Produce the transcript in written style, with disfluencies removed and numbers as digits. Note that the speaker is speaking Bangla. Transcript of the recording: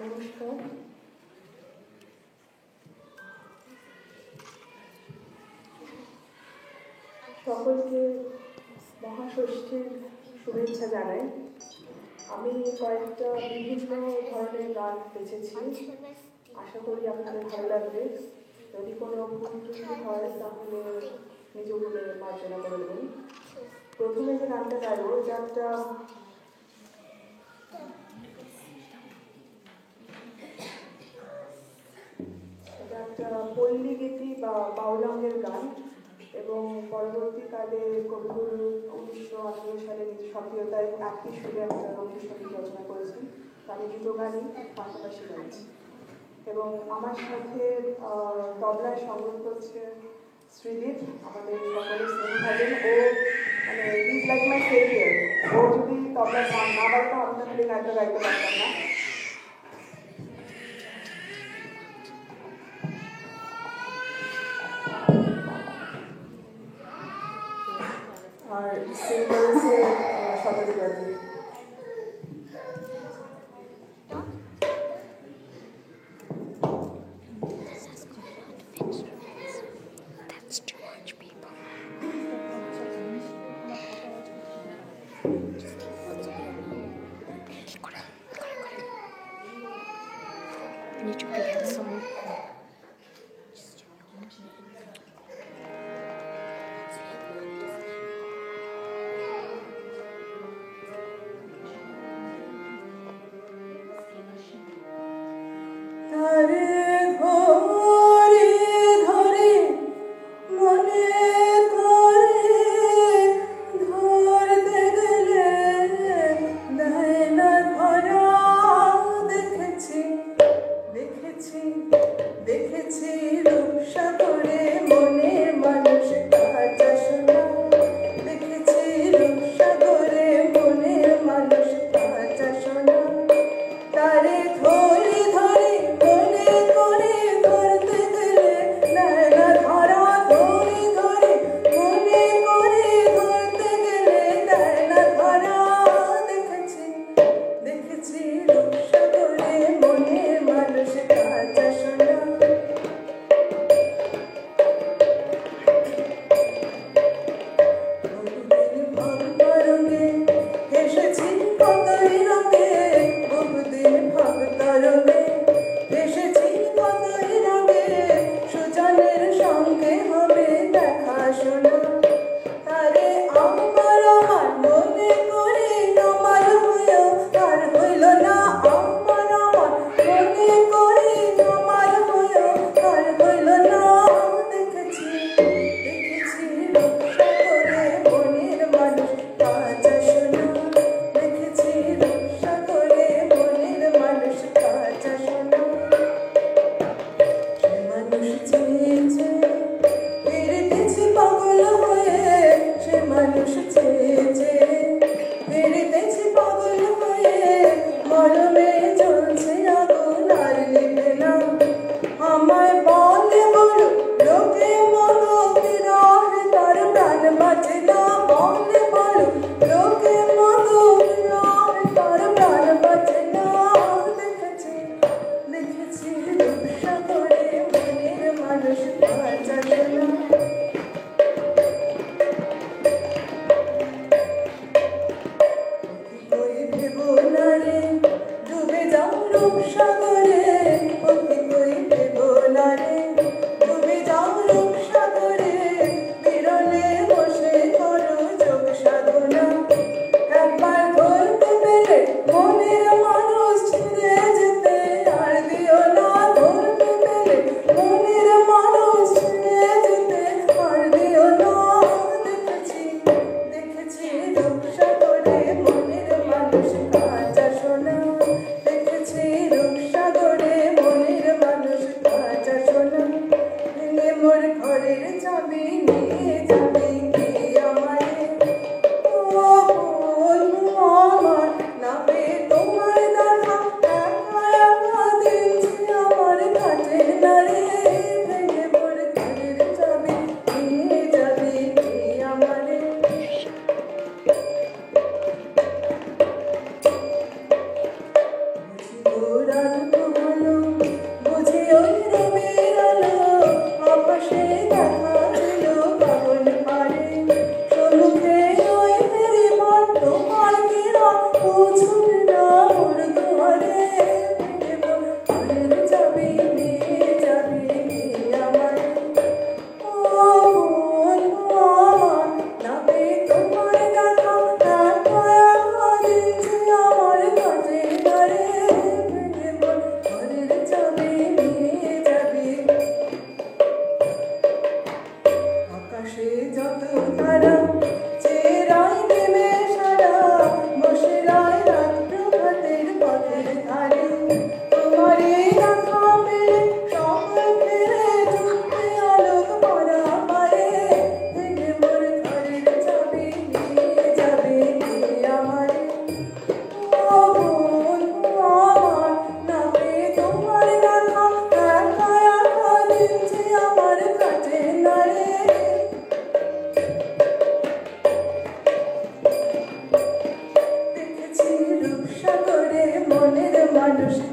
নমস্কার। সকলকে মহাষষ্ঠীর শুভেচ্ছা জানাই। আমি কয়েকটা বিভিন্ন ধরনের গান বেছেছি, আশা করি আপনাদের ভালো লাগবে। যদি কোনো ভুল ত্রুটি হয় তাহলে নিজ বলে মার্জনা করে দেবেন। প্রথমে যে গানটা গাইব, এটা একটা পল্লী গীতি বা বাউলাঙ্গের গান, এবং পরবর্তীকালে কবিগুরু 1918 সালে নিজের সক্রিয়তায় একই সুরে একটা রবীন্দ্রসঙ্গীত রচনা করেছেন। আমি দুটো গানই পাশাপাশি গাইছি, এবং আমার সাথে তবলায় সংগত করছে শ্রীদীপ, আমাদের সকলের স্নেহভাজন। ও মানে ইজ লাইক মাই সেভিয়ার। ও যদি তবলার গান না গাইতাম আমি তাহলে গানটা গাইতে পারতাম না। আর সিম্বলসে সতেজ গাড়ি। Need to be handsome. দেখেছি রূপসাগরে মনের মানুষ কাঁচা সোনা, দেখেছি রূপসাগরে মনের মানুষ কাঁচা সোনা। তারে ধরে ধরে মনে করে ধরতে গেলে নয়না ধরা, ধরে ধরে মনে করে ধরতে গেলে নয়না ধরা। দেখেছি দেখেছি রূপসাগরে মনের মানুষ কাঁচা সোনা। এসেছি কতই রঙে, বহুদিন ভাব তরঙ্গে এসেছি কতই রঙে, সুজনের সঙ্গে হবে দেখাশোনা। তারে আমার আমার মনে করে আমার হয়েও তার হইল না, আমার আমার মনে করে আমার হয়েও তার হইল না। দেখেছি দেখেছি রূপসাগরে মনের মানুষ কাঁচা সোনা, দেখেছি রূপসাগরে মনের মানুষ কাঁচা সোনা। সে মানুষ চেয়েছে ফিরতেছি পাগল হয়ে, সে মানুষ চেয়েছে ফিরতেছি পাগল হয়ে, মরমে জ্বলছে আগুন আর নিভে না। আমায় বলে বলো লোকে মনো বিরহ তার প্রাণ বাঁচে না, বলে বলো লোকে মনো বিরহ তার প্রাণ বাঁচে না। দেখেছি দেখেছি রূপসাগরে মনের মানুষ কাঁচা সোনা। কই ভেবো না রে ডুবে যাও রূপসাগরে, কই ভেবো না রে ডুবে যাও রূপসাগরে, বিরলে বসে করো যোগ সাধনা। একবার ধরতে পেরে মনের মানুষ ছেড়ে যেতে আর দিও না, ধরতে পেরে মনের মানুষ ছেড়ে যেতে আর দিও না। দেখেছি দেখেছি রূপসাগরে মনের মানুষ কাঁচা সোনা, দেখেছি রূপসাগরে পারিতোষিক